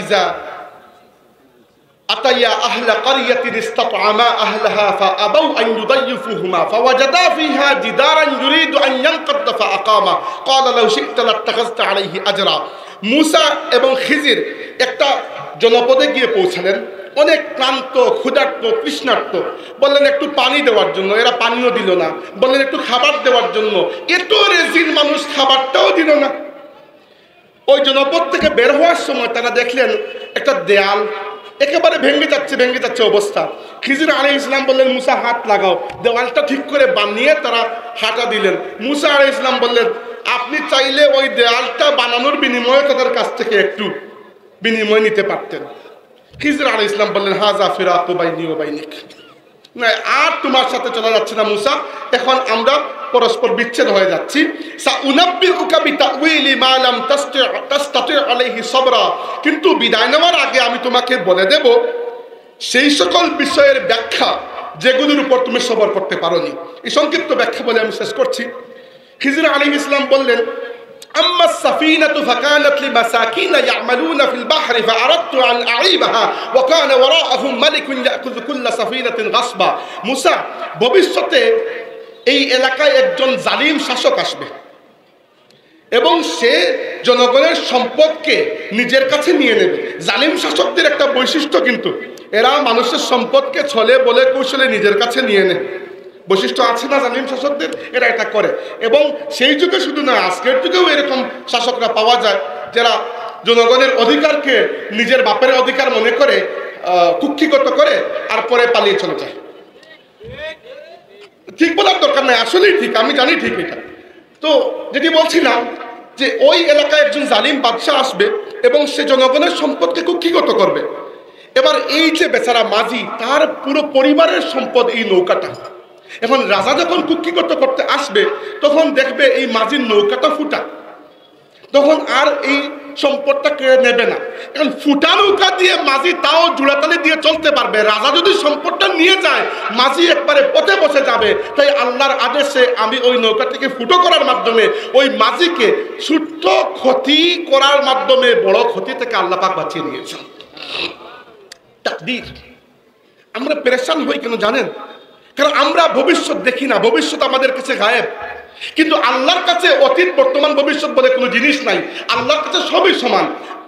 ইযা আতাইয়া আহলা ক্বরিয়াতিন ইসতাতআমা আহলাহা ফাআবাউ আন ইউদাইফুহুমা ফাওয়াজাদা ফিহা জিদারান ইউরিদু আন ইয়ানকাদ্দা ফাআকামা ক্বালা লাউ শি'তা লাত্তাখাযতা আলাইহি আজরা। মূসা এবং খিজির একটা জনপদে গিয়ে পৌঁছালেন, অনেক ক্লান্ত, ক্ষুধার্ত, তৃষ্ণার্ত। বললেন একটু পানি দেওয়ার জন্য, এরা পানিও দিল না। বললেন একটু খাবার দেওয়ার জন্য, এত রেজিল মানুষ খাবারটাও দিল না। ওই জনপদ থেকে বের হওয়ার সময় তারা দেখলেন একটা দেয়াল একেবারে ভেঙে যাচ্ছে অবস্থা। খিজির আলাইহিস সালাম বললেন মূসা হাত লাগাও, দেওয়ালটা ঠিক করে বানিয়ে তারা হাঁটা দিলেন। মূসা আলাইহিস সালাম বললেন আপনি চাইলে ওই দেয়ালটা বানানোর বিনিময়ে তাদের কাছ থেকে একটু বিনিময় নিতে পারতেন। খিজির আলাইহিস সালাম বললেন হাযা ফিরাকু বাইনি ওয়া বাইনিক, না আর তোমার সাথে চলা যাচ্ছে না মূসা, এখন আমরা পরস্পর বিচ্ছেদ হয়ে যাচ্ছি। সাউনাব্বিউকা বিতাউইলি মা লাম তাসতাতি আলাইহি সাবরা, কিন্তু বিদায় নেওয়ার আগে আমি তোমাকে বলে দেব সেই সকল বিষয়ের ব্যাখ্যা যেগুলোর উপর তুমি সবর করতে পারোনি। এই সংক্ষিপ্ত ব্যাখ্যা বলে আমি শেষ করছি। খিজির আলাইহিস সালাম বললেন أما السفينة فكانت لمساكين يعملون في البحر فأردت أن أعيبها وكان وراءهم ملك يأخذ كل سفينة غصبا। মুসা, ভবিষ্যতে এই এলাকায় একজন জালিম শাসক আসবে এবং সে জনগণের সম্পদকে নিজের কাছে নিয়ে নেবে। জালিম শাসকদের একটা বৈশিষ্ট্য, কিন্তু এরা মানুষের সম্পদকে ছলে বলে কৌশলে নিজের কাছে নিয়ে নেয়। বৈশিষ্ট্য আছে না জালিম শাসকদের, এরা এটা করে। এবং সেই যুগে শুধু না, আজকের যুগেও এরকম শাসকরা পাওয়া যায় যারা জনগণের অধিকারকে নিজের বাপের অধিকার মনে করে কুক্ষিগত করে আর পরে পালিয়ে চলে যায়। ঠিক বলার দরকার নাই, আসলেই ঠিক, আমি জানি ঠিক এটা। তো যেটি বলছিলাম যে ওই এলাকায় একজন জালিম বাদশাহ আসবে এবং সে জনগণের সম্পদকে কুক্ষিগত করবে। এবার এই যে বেচারা মাঝি, তার পুরো পরিবারের সম্পদ এই নৌকাটা। এখন রাজা যখন কুক্ষিগত করতে আসবে তখন দেখবে এই মাঝির নৌকাটা ফুটা, তখন আর এই সম্পদটা কেড়ে নেবে না। এখন ফুটা নৌকা দিয়ে মাঝি তাও জোড়াতালি দিয়ে চলতে পারবে। রাজা যদি সম্পদটা নিয়ে যায় মাঝি একবারে পথে বসে যাবে। তাই আল্লাহর আদেশে আমি ওই নৌকাটিকে ফুটো করার মাধ্যমে ওই মাঝিকে ছোট্ট ক্ষতি করার মাধ্যমে বড় ক্ষতি থেকে আল্লাহ পাক বাঁচিয়ে নিয়েছেন। তাকদীর। আমরা পেরেশান হই কেন জানেন? কারণ আমরা ভবিষ্যৎ দেখি না, ভবিষ্যৎ আমাদের কাছে গায়েব। কিন্তু আল্লাহর কাছে অতীত বর্তমান ভবিষ্যৎ বলে কোনো জিনিস নাই। আল্লাহর কাছে সবই সমান।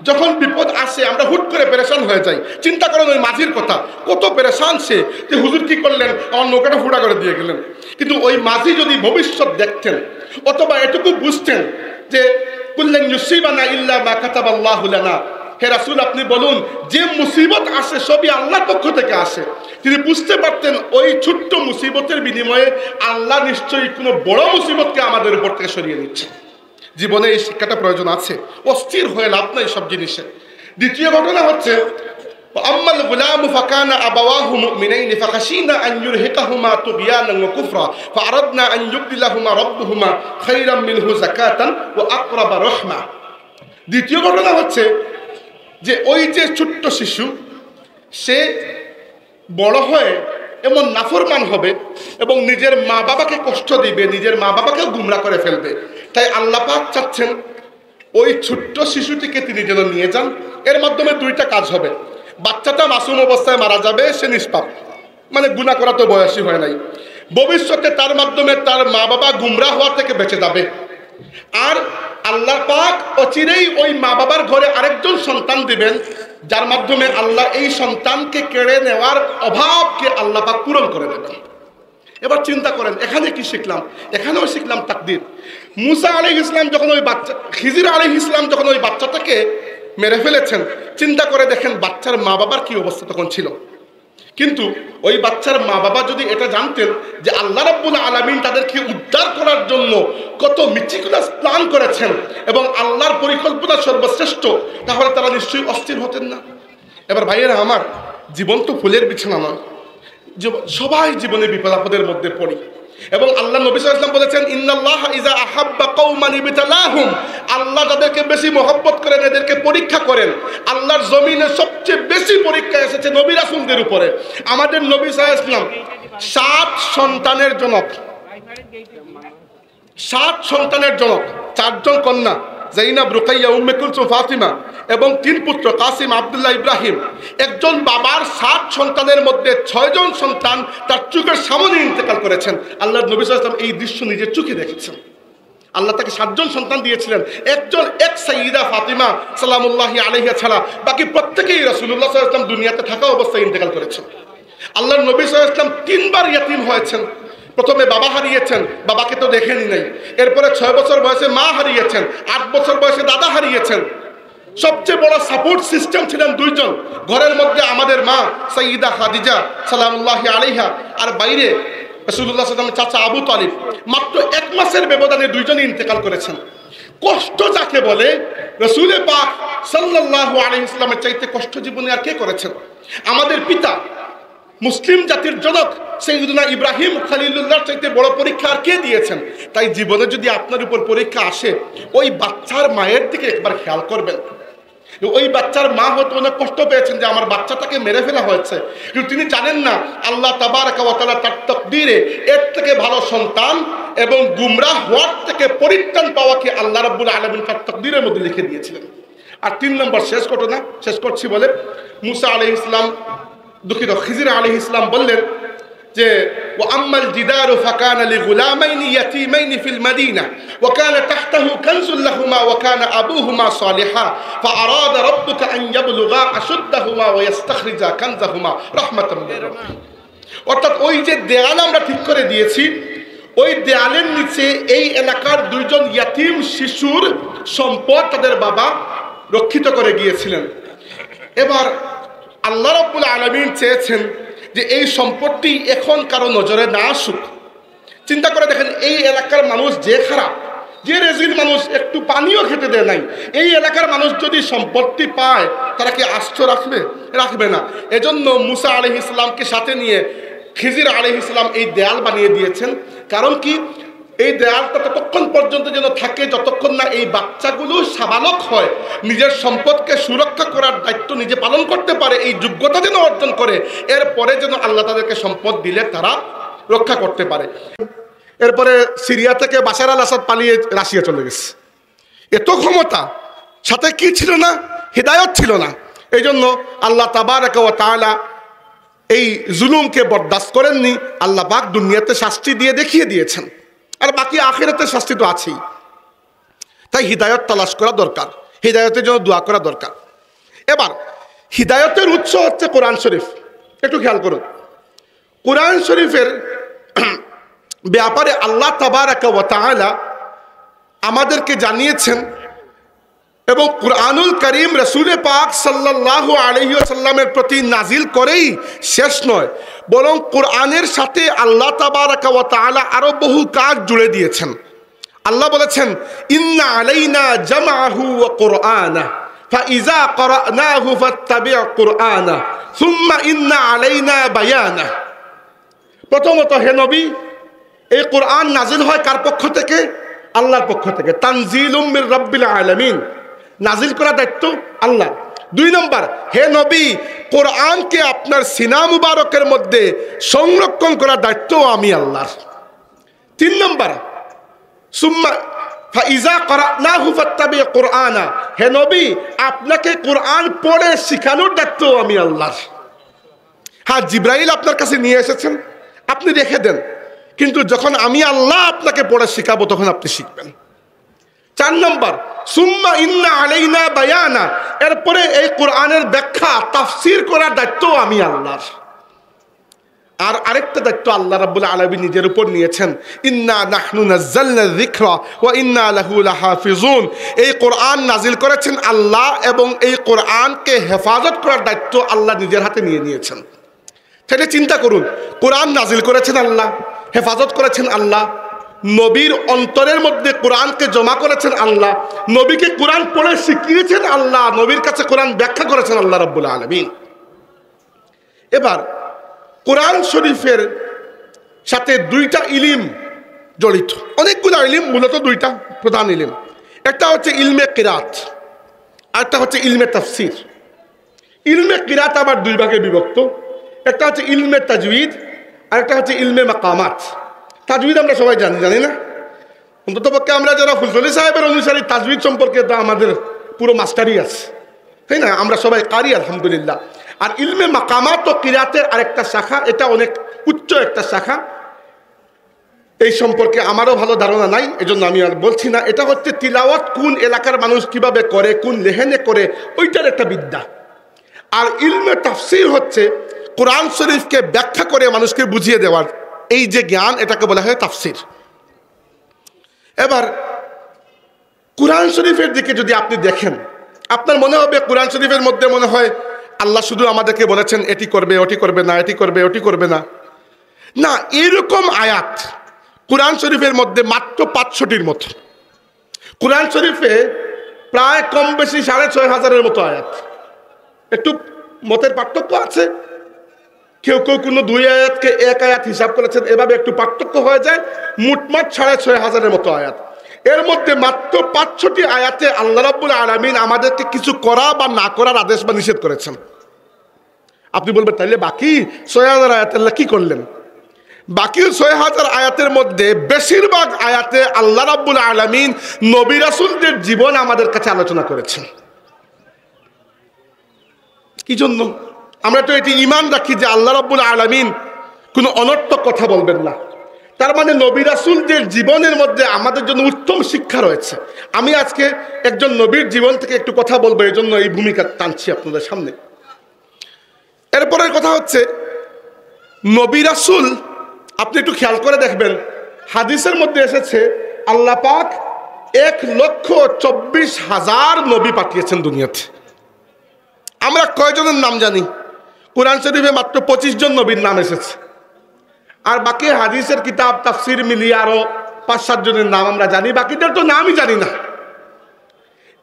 যখন বিপদ আসে আমরা হুট করে পেরেশান হয়ে যাই। চিন্তা করেন ওই মাঝির কথা, কত পেরেশান সে, যে হুজুর কি করলেন, আমার নৌকাটা ফুটা করে দিয়ে গেলেন। কিন্তু ওই মাঝি যদি ভবিষ্যৎ দেখতেন অথবা এটুকু বুঝতেন যে কুল্লান ইউসিবানা ইল্লা মা কাতাবাল্লাহু লানা, হে রাসূল আপনি বলুন যে মুসিবত আসে সবই আল্লাহর পক্ষ থেকে আসে, তিনি বুঝতে পারতেন ওই ছোট্ট মুসিবতের বিনিময়ে আল্লাহ নিশ্চয়ই কোনো বড় মুসিবতকে আমাদের উপর থেকে সরিয়ে নিচ্ছে। জীবনে এই শিক্ষাটা প্রয়োজন আছে। অস্থির হয়ে লাভ নাই সব জিনিসে। দ্বিতীয় ঘটনা হচ্ছে আম্মাল গুলামু ফাকানা আবাওয়াহু মুমিনাইন ফাখাশিনা আন ইউরহিকাহুমা তুগয়ানান ওয়া কুফরা ফাআরাদনা আন ইউবদিলাহুমা রাব্বুহুমা খায়রাম মিনহু যাকাতান ওয়া আকরাবা রাহমা। দ্বিতীয় ঘটনা হচ্ছে যে ওই যে ছোট্ট শিশু সে বড় হয়ে এমন নাফরমান হবে এবং নিজের মা বাবাকে কষ্ট দিবে, নিজের মা বাবাকেও গুমরাহ করে ফেলবে। তাই আল্লাহ পাক চাচ্ছেন ওই ছোট্ট শিশুটিকে তিনি যেন নিয়ে যান। এর মাধ্যমে দুইটা কাজ হবে। বাচ্চাটা মাসুম অবস্থায় মারা যাবে, সে নিষ্পাপ, মানে গুনাহ করা তো বয়সী হয় নাই। ভবিষ্যতে তার মাধ্যমে তার মা বাবা গুমরাহ হওয়া থেকে বেঁচে যাবে। আর আল্লাহ পাক অচিরেই ওই মা বাবার ঘরে আরেকজন সন্তান দিবেন, যার মাধ্যমে আল্লাহ এই সন্তানকে কেড়ে নেওয়ার অভাবকে আল্লাহ পাক পূরণ করে দেবেন। এবার চিন্তা করেন এখানে কি শিখলাম? এখানেও শিখলাম তাকদীর। মুসা আলাইহিস সালাম যখন ওই বাচ্চা, খিজির আলাইহিস সালাম যখন ওই বাচ্চাটাকে মেরে ফেলেছেন, চিন্তা করে দেখেন বাচ্চার মা বাবার কি অবস্থা তখন ছিল। কিন্তু ওই বাচ্চার মা বাবা যদি এটা জানতেন যে আল্লাহ রাব্বুল আলামিন তাদেরকে উদ্ধার করার জন্য কত মিটিকুলাস প্ল্যান করেছেন এবং আল্লাহর পরিকল্পনা সর্বশ্রেষ্ঠ, তাহলে তারা নিশ্চয়ই অস্থির হতেন না। এবার ভাইয়েরা আমার, জীবন তো ফুলের বিছানা নয়। সবাই জীবনে বিপদ আপদের মধ্যে পড়ি এবং আল্লাহ নবী সাল্লাল্লাহু আলাইহি ওয়াসাল্লাম বলেছেন ইন্নাল্লাহা ইযা আহাব্বা কওমান ইবতালাহুম, আল্লাহ যাদেরকে বেশি মহব্বত করেন এদেরকে পরীক্ষা করেন। আল্লাহর জমিনে সবচেয়ে বেশি পরীক্ষা এসেছে নবী রাসূলদের উপরে। আমাদের নবী সাল্লাল্লাহু আলাইহি ওয়াসাল্লাম 7 সন্তানের জনক, 7 সন্তানের জনক, 4 জন কন্যা জাইনাব, রুকাইয়া, উম্মে কুলসুম, ফাতিমা এবং 3 পুত্র কাসিম, আব্দুল্লাহ, ইব্রাহিম। একজন বাবার 7 সন্তানের মধ্যে 6 জন সন্তান তার চোখের সামনে ইন্তেকাল করেছেন। আল্লাহর নবী সাল্লাল্লাহু আলাইহি ওয়াসাল্লাম এই দৃশ্য নিজের চোখে দেখেছেন। আল্লাহ তাকে 7 জন সন্তান দিয়েছিলেন। এক সাইয়্যিদা ফাতিমা সালামুল্লাহি আলাইহা ছাড়া বাকি প্রত্যেকেই রাসূলুল্লাহ সাল্লাল্লাহু আলাইহি ওয়াসাল্লাম দুনিয়াতে থাকা অবস্থায় ইন্তেকাল করেছেন। আল্লাহর নবী সাল্লাল্লাহু আলাইহি ওয়াসাল্লাম 3 বার ইয়াতীম হয়েছেন। প্রথমে বাবা হারিয়েছেন, বাবাকে তো দেখেনি নাই। এরপরে 6 বছর বয়সে মা হারিয়েছেন, 8 বছর বয়সে দাদা হারিয়েছেন। সবচেয়ে বড় সাপোর্ট সিস্টেম ছিলেন 2 জন। ঘরের মধ্যে আমাদের মা সাইয়্যিদা খাদিজা সালামুল্লাহি আলাইহা, আর বাইরে রাসূলুল্লাহ সাল্লাল্লাহু আলাইহি ওয়াসাল্লামের চাচা আবু তালিব। মাত্র 1 মাসের ব্যবধানে 2 জনই ইন্তেকাল করেছেন। কষ্ট যাকে বলে রাসূলে পাক সাল্লাল্লাহু আলাইহি ওয়াসাল্লামের চাইতে কষ্ট জীবনে আর কে করেছেন? আমাদের পিতা মুসলিম জাতির জনক সাইয়্যিদুনা ইব্রাহিম খলিলুল্লাহর চাইতে বড় পরীক্ষা আর কে দিয়েছেন? তাই জীবনে যদি আপনার উপর পরীক্ষা আসে, ওই বাচ্চার মায়ের দিকে একবার খেয়াল করবেন। ওই বাচ্চার মা হয়তো অনেক কষ্ট পেয়েছেন যে আমার বাচ্চাটাকে মেরে ফেলা হয়েছে, কিন্তু তিনি জানেন না আল্লাহ তাবারাকা ওয়া তাআলা তার তাকদীরে এর থেকে ভালো সন্তান এবং গুমরাহ হওয়ার থেকে পরিত্রাণ পাওয়াকে আল্লাহ রাব্বুল আলামিন তার তাকদীরের মধ্যে লিখে দিয়েছিলেন। আর 3 নম্বর শেষ ঘটনা শেষ করছি বলে, মুসা আলাইহিস সালাম খিজির আলাইহিস সালাম বললেন যে ওয়া আম্মাল জিদারু ফাকানা লিগুলামাইনি ইয়াতীমাইনি ফিল মাদিনা ওয়া কানা তাহতাহু কানজুল লাহুমা ওয়া কানা আবুহুমা সালিহা ফাআরাদা রাব্বুকা আন ইয়াবলুগা আশুদ্দাহুমা ওয়া ইস্তাখরিজা কানজাহুমা রাহমাতাম মির রাব্বিক। অর্থাৎ ওই যে দেয়াল আমরা ঠিক করে দিয়েছি, ওই দেয়ালের নিচে এই এলাকার 2 জন ইয়াতীম শিশুর সম্পদ তাদের বাবা রক্ষিত করে গিয়েছিলেন। এবার আল্লাহ রাব্বুল আলামিন চেয়েছেন যে এই সম্পত্তি এখন কারো নজরে না আসুক। চিন্তা করে দেখেন, এই এলাকার মানুষ যে খারাপ, যে রেজিল মানুষ, একটু পানিও খেতে দেয় নাই, এই এলাকার মানুষ যদি সম্পত্তি পায় তারা কি আস্ত রাখবে না। এজন্য মুসা আলাইহিস সালামকে সাথে নিয়ে খিজির আলাইহিস সালাম এই দেয়াল বানিয়ে দিয়েছেন। কারণ কি, এই দেয়ালটা ততক্ষণ পর্যন্ত যেন থাকে যতক্ষণ না এই বাচ্চাগুলো সাবালক হয়, নিজের সম্পদকে সুরক্ষা করার দায়িত্ব নিজে পালন করতে পারে, এই যোগ্যতা যেন অর্জন করে, এরপরে যেন আল্লাহ তাদেরকে সম্পদ দিলে তারা রক্ষা করতে পারে। এরপরে সিরিয়া থেকে বাশার আল আসাদ পালিয়ে রাশিয়া চলে গেছে। এত ক্ষমতা, সাথে কি ছিল না? হিদায়ত ছিল না। এই জন্য আল্লাহ তাবারাকা ওয়া তাআলা এই জুলুমকে বরদাস্ত করেননি। আল্লাহ পাক দুনিয়াতে শাস্তি দিয়ে দেখিয়ে দিয়েছেন, আর বাকি আখিরাতের শাস্তি তো আছেই। তাই হিদায়ত তালাশ করা দরকার, হিদায়তের জন্য দোয়া করা দরকার। এবার হিদায়তের উৎস হচ্ছে কোরআন শরীফ। একটু খেয়াল করুন, কোরআন শরীফের ব্যাপারে আল্লাহ তাবারাকা ওয়া তাআলা আমাদেরকে জানিয়েছেন, এবং কুরআনুল কারীম রাসূলে পাক সাল্লাল্লাহু আলাইহি ওয়াসাল্লামের প্রতি নাজিল করেই শেষ নয়, বরং কোরআনের সাথে আল্লাহ তাবারাকা ওয়া তাআলা আরো বহু কাজ জুড়ে দিয়েছেন। আল্লাহ বলেছেন, ইন্না আলাইনা জামআহু ওয়া কুরআনা ফাইজা ক্বরানাহু ফাত্তাবি' কুরআনা সুম্মা ইন্না আলাইনা বায়ানা। প্রথমত হে নবী, এই কোরআন নাজিল হয় কার পক্ষ থেকে? আল্লাহর পক্ষ থেকে। তানজিলুম মির রাব্বিল আলামিন, নাজিল করা দায়িত্ব আল্লাহ। 2 নম্বর, হে নবী, কোরআনকে আপনার সিনা মুবারকের মধ্যে সংরক্ষণ করার দায়িত্ব আমি আল্লাহর। 3 নম্বর, সুম্মা ফাইজা ক্বরানাহু ফাত্তাবি' কুরআনা, হে নবী, আপনাকে কোরআন পড়ে শেখানোর দায়িত্ব আমি আল্লাহর। হ্যাঁ, জিবরাইল আপনার কাছে নিয়ে এসেছেন, আপনি রেখে দেন, কিন্তু যখন আমি আল্লাহ আপনাকে পড়ে শেখাবো তখন আপনি শিখবেন। 4 নম্বর, সুম্মা ইন্না আলাইনা বায়ানা, এরপরে এই কোরআনের ব্যাখ্যা তাফসীর করার দায়িত্ব আমি আল্লাহর। আর আরেকটা দায়িত্ব আল্লাহ রাব্বুল আলামিন নিজের উপর নিয়েছেন, ইন্না নাহনু নাযালনা যিকরা ওয়া ইন্না লাহু লাহাফিজুন। এই কোরআন নাজিল করেছেন আল্লাহ, এবং এই কোরআনকে হেফাজত করার দায়িত্ব আল্লাহ নিজের হাতে নিয়ে নিয়েছেন। তাহলে চিন্তা করুন, কোরআন নাজিল করেছেন আল্লাহ, হেফাজত করেছেন আল্লাহ, নবীর অন্তরের মধ্যে কোরআনকে জমা করেছেন আল্লাহ, নবীকে কোরআন পড়ে শিখিয়েছেন আল্লাহ, নবীর কাছে কোরআন ব্যাখ্যা করেছেন আল্লাহ রাব্বুল আলামিন। এবার কোরআন শরীফের সাথে 2টা ইলম জড়িত, অনেকগুলো ইলম, মূলত 2টা প্রধান ইলম। একটা হচ্ছে ইলমে কিরাত, আরেকটা হচ্ছে ইলমে তাফসীর। ইলমে কিরাত আবার 2 ভাগে বিভক্ত, একটা হচ্ছে ইলমে তাজউইদ, আরেকটা হচ্ছে ইলমে মাকামাত। তাজউইদ আমরা সবাই জানি না? অন্ততপক্ষে আমরা যারা ফুলতলি সাহেবের অনুসারী তাজবিদ সম্পর্কে তো আমাদের পুরো মাস্টারই আছে, তাই না? আমরা সবাই কারি আলহামদুলিল্লাহ। আর ইলমে মাকামাত ও কিরাতের আরেকটা শাখা, এটা অনেক উচ্চ একটা শাখা, এই সম্পর্কে আমারও ভালো ধারণা নাই, এজন্য আমি আর বলছি না। এটা হচ্ছে তিলাওয়াত কোন এলাকার মানুষ কিভাবে করে, কোন লেহেনে করে, ওইটার একটা বিদ্যা। আর ইলমে তাফসীর হচ্ছে কোরআন শরীফকে ব্যাখ্যা করে মানুষকে বুঝিয়ে দেওয়ার এই যে জ্ঞান, এটাকে বলা হয় তাফসীর। এবার কোরআন শরীফের দিকে যদি আপনি দেখেন, আপনার মনে হবে কোরআন শরীফের মধ্যে মনে হয় আল্লাহ শুধু আমাদেরকে বলেছেন এটি করবে, ওটি করবে না, এটি করবে, ওটি করবে না। না, এরকম আয়াত কোরআন শরীফের মধ্যে মাত্র 500টির মতো। কোরআন শরীফে প্রায় কম বেশি 6500-এর মতো আয়াত। একটু মতের পার্থক্য আছে, কেউ কেউ কোনো 2 আয়াতকে 1 আয়াত হিসাব করেছেন, এভাবে একটু পার্থক্য হয়ে যায়। মোটমাট 6500-এর মতো আয়াত। এর মধ্যে মাত্র 500টি আয়াতে আল্লাহ রাব্বুল আলামিন আমাদেরকে কিছু করা বা না করার আদেশ বা নিষেধ করেছেন। আপনি বলবেন তাইলে বাকি 6000 আয়াত আল্লাহ কি করলেন? বাকি 6000 আয়াতের মধ্যে বেশিরভাগ আয়াতে আল্লাহ রাব্বুল আলামিন নবী রাসূলদের জীবন আমাদের কাছে আলোচনা করেছেন। কি জন্য? আমরা তো এটি ঈমান রাখি যে আল্লাহ রাব্বুল আলামিন কোনো অনর্থক কথা বলবেন না। তার মানে নবী রাসূলদের জীবনের মধ্যে আমাদের জন্য উত্তম শিক্ষা রয়েছে। আমি আজকে একজন নবীর জীবন থেকে একটু কথা বলবো, এই জন্য এই ভূমিকা টানছি আপনাদের সামনে। এরপরের কথা হচ্ছে নবী রাসূল, আপনি একটু খেয়াল করে দেখবেন, হাদিসের মধ্যে এসেছে আল্লাহ পাক 1,24,000 নবী পাঠিয়েছেন দুনিয়াতে। আমরা কয়জনের নাম জানি? কোরআন শরীফে মাত্র 25 জন নবীর নাম এসেছে। আর বাকি হাদিসের কিতাব তাফসির মিলিয়ে আরো 5-7 জনের নাম আমরা জানি, বাকিদের তো নামই জানি না।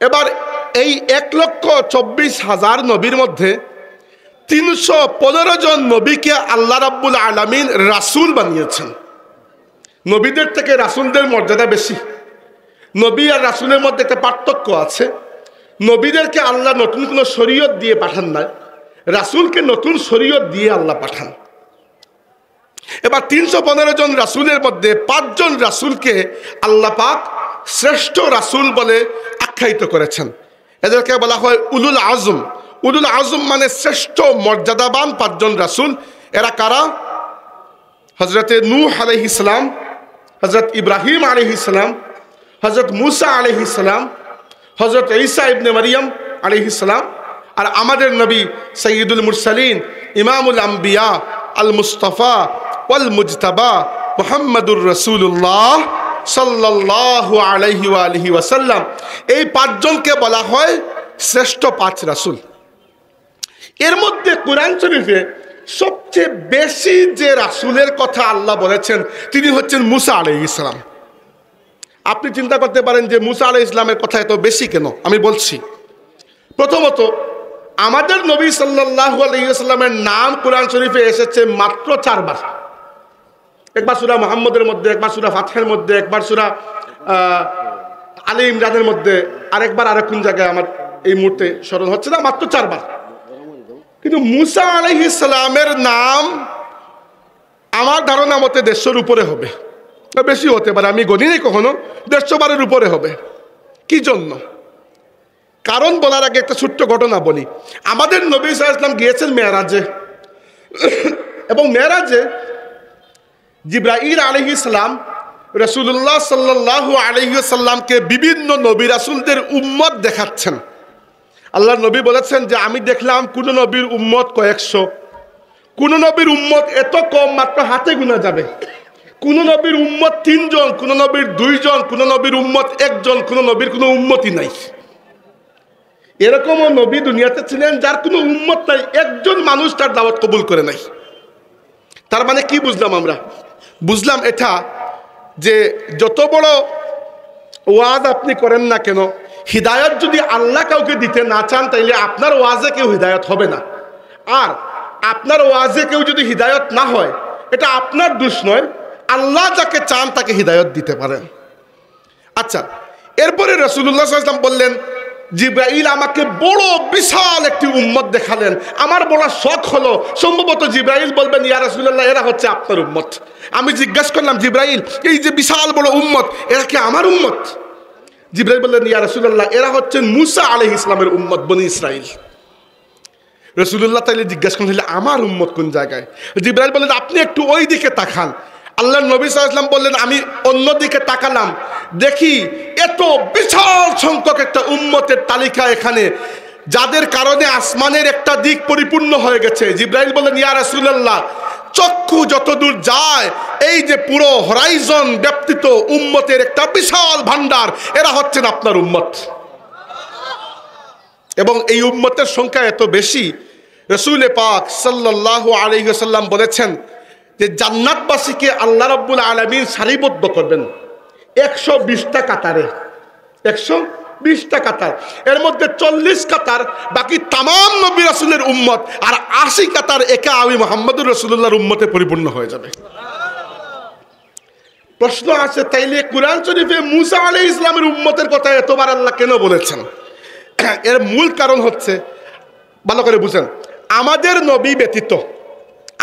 এবার এই 1,24,000 নবীর মধ্যে 315 জন নবীকে আল্লাহ রাব্বুল আলামিন রাসূল বানিয়েছেন। নবীদের থেকে রাসূলদের মর্যাদা বেশি। নবী আর রাসূলের মধ্যে একটা পার্থক্য আছে। নবীদেরকে আল্লাহ নতুন কোনো শরীয়ত দিয়ে পাঠান না, রাসূলকে নতুন শরীয়ত দিয়ে আল্লাহ পাঠান। এবার 315 জন রাসূলের মধ্যে 5 জন রাসূলকে আল্লাহ পাক শ্রেষ্ঠ রাসূল বলে আখ্যায়িত করেছেন। এদেরকে বলা হয় উলুল আজম। উলুল আজম মানে শ্রেষ্ঠ মর্যাদাবান 5 জন রাসূল। এরা কারা? হযরতে নূহ আলাইহিস সালাম, হযরত ইব্রাহিম আলাইহিস সালাম, হযরত মুসা আলাইহিস সালাম, হযরত ঈসা ইবনে মারিয়াম আলাইহিস সালাম, আর আমাদের নবী সাইয়্যিদুল মুরসালিন, ইমামুল আম্বিয়া, আল মুস্তাফা ওয়াল মুজতাবা মুহাম্মাদুর রাসূলুল্লাহ সাল্লাল্লাহু আলাইহি ওয়া আলিহি ওয়াসাল্লাম। এই 5 জনকে বলা হয় শ্রেষ্ঠ 5 রাসূল। এর মধ্যে কোরআন শরীফে সবচেয়ে বেশি যে রাসূলের কথা আল্লাহ বলেছেন তিনি হচ্ছেন মুসা আলাইহিস সালাম। আপনি চিন্তা করতে পারেন যে মুসা আলাইহিস সালামের কথা এত বেশি কেন? আমি বলছি। প্রথমত, আমাদের নবী সাল্লাল্লাহু আলাইহি ওয়াসাল্লামের নাম কোরআন শরীফে এসেছে মাত্র 4 বার। একবার সূরা মুহাম্মদের মধ্যে, একবার সূরা ফাতহের মধ্যে, একবার সূরা আলী ইমরানের মধ্যে, আরেকবার আরেক কোন জায়গায় আমার এই মুহূর্তে স্মরণ হচ্ছে না, মাত্র 4 বার। কিন্তু মুসা আলাইহিস সালামের নাম আমার ধারণা মতে 150-র উপরে হবে, বেশি হতে পারে, আমি গণি নাই কখনো, 150 বারের উপরে হবে। কি জন্য? কারণ বলার আগে একটা ছোট্ট ঘটনা বলি। আমাদের নবী সাল্লাল্লাহু আলাইহি ওয়াসাল্লাম গিয়েছেন মেরাজে, এবং মেরাজে জিবরাইল আলাইহিস সালাম রাসূলুল্লাহ সাল্লাল্লাহু আলাইহি ওয়াসাল্লামকে বিভিন্ন নবী রাসূলদের উম্মত দেখাচ্ছেন। আল্লাহর নবী বলেছেন যে আমি দেখলাম কোন নবীর উম্মত কয়েকশো, কোন নবীর উম্মত এত কম মাত্র হাতে গোনা যাবে, কোন নবীর উম্মত 3 জন, কোন নবীর 2 জন, কোন নবীর উম্মত 1 জন, কোন নবীর কোনো উম্মতই নাই। এরকমও নবী দুনিয়াতে ছিলেন যার কোনো উম্মত নাই, একজন মানুষ তার দাওয়াত কবুল করে নাই। তার মানে কি বুঝলাম আমরা? বুঝলাম এটা যে যত বড় ওয়াজ আপনি করেন না কেন, হিদায়াত যদি আল্লাহ কাউকে দিতে না চান তাইলে আপনার ওয়াজে কেউ হিদায়াত হবে না। আর আপনার ওয়াজে কেউ যদি হিদায়াত না হয় এটা আপনার দোষ নয়, আল্লাহ যাকে চান তাকে হিদায়াত দিতে পারেন। আচ্ছা, এরপরে রাসূলুল্লাহ সাল্লাল্লাহু আলাইহি ওয়াসাল্লাম বললেন জিবরাইল আমাকে বড় বিশাল একটি উম্মত দেখালেন। আমার বড় শখ হলো, সম্ভবত জিবরাইল বলবেন ইয়া রাসূলুল্লাহ এরা হচ্ছে আপনার উম্মত। আমি জিজ্ঞাসা করলাম, জিবরাইল এই যে বিশাল বড় উম্মত এরা কি আমার উম্মত? জিবরাইল বললেন ইয়া রাসূলুল্লাহ এরা হচ্ছেন মুসা আলাইহিস সালামের উম্মত, বনি ইসরাইল। রাসূলুল্লাহ তাইলে জিজ্ঞাসা করলেন আমার উম্মত কোন জায়গায়? জিবরাইল বললেন আপনি একটু ওই দিকে তাকান। আল্লাহর নবী সাল্লাল্লাহু আলাইহি ওয়াসাল্লাম বললেন আমি অন্যদিকে তাকালাম, দেখি এত বিশাল সংখ্যক একটা উম্মতের তালিকা এখানে, যাদের কারণে আসমানের একটা দিক পরিপূর্ণ হয়ে গেছে। জিবরাইল বললেন ইয়া রাসূলুল্লাহ চক্ষু যতদূর যায় এই যে পুরো হরাইজন ব্যাপ্তিত উম্মতের একটা বিশাল ভান্ডার, এরা হচ্ছেন আপনার উম্মত। এবং এই উম্মতের সংখ্যা এত বেশি, রাসূল পাক সাল্লাল্লাহু আলাইহি ওয়াসাল্লাম বলেছেন যে জান্নাতবাসীকে আল্লাহ রাব্বুল আলামিন সারিবদ্ধ করবেন 120টা কাতারে, 120টা কাতার। এর মধ্যে 40 কাতার বাকি তামাম নবী রাসূলের উম্মত, আর 80 কাতার একা আমি মুহাম্মদুর রাসূলুল্লাহর উম্মতে পরিপূর্ণ হয়ে যাবে। প্রশ্ন আছে তাইলে কুরআন শরীফে মুসা আলাইহিস সালামের উম্মতের কথা এতবার আল্লাহ কেন বলেছেন? এর মূল কারণ হচ্ছে, ভালো করে বুঝেন, আমাদের নবী ব্যতীত,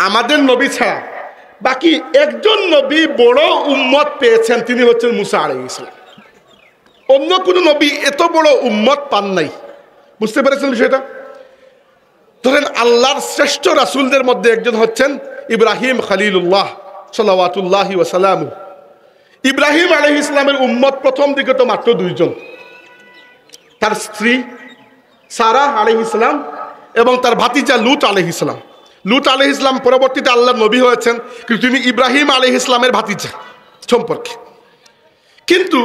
আমাদের নবী ছাড়া বাকি একজন নবী বড় উম্মত পেয়েছেন, তিনি হচ্ছেন মুসা আলাইহিস সালাম। অন্য কোন নবী এত বড় উম্মত পান নাই। বুঝতে পেরেছেন বিষয়টা? ধরেন আল্লাহর শ্রেষ্ঠ রাসূলদের মধ্যে একজন হচ্ছেন ইব্রাহিম খলিলুল্লাহ সাল্লাওয়াতুল্লাহি ওয়া সালামু। ইব্রাহিম আলাইহিস সালামের উম্মত প্রথম দিকে তো মাত্র 2 জন, তার স্ত্রী সারা আলাইহিস সালাম এবং তার ভাতিজা লূত আলাইহিস সালাম। লূত আলাইহিস সালাম পরবর্তীতে আল্লাহর নবী হয়েছেন, কিন্তু তিনি ইব্রাহিম আলাইহিস সালামের ভাতিজা সম্পর্কে। কিন্তু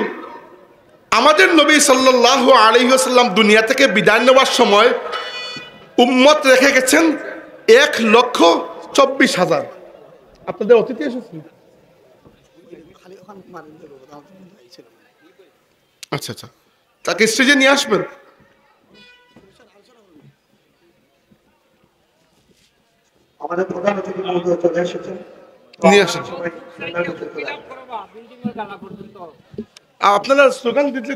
আমাদের নবী সাল্লাল্লাহু আলাইহি ওয়াসাল্লাম দুনিয়া থেকে বিদায় নেওয়ার সময় উম্মত রেখে গেছেন 1,24,000। আপনাদের অতিথি এসেছেন? আচ্ছা আচ্ছা, তাকে স্টেজে নিয়ে আসবেন। আমাদের প্রধান অতিথি মহোদয় চলে এসেছেন, নিয়ে আসেন। আপনারা স্লোগান দিতে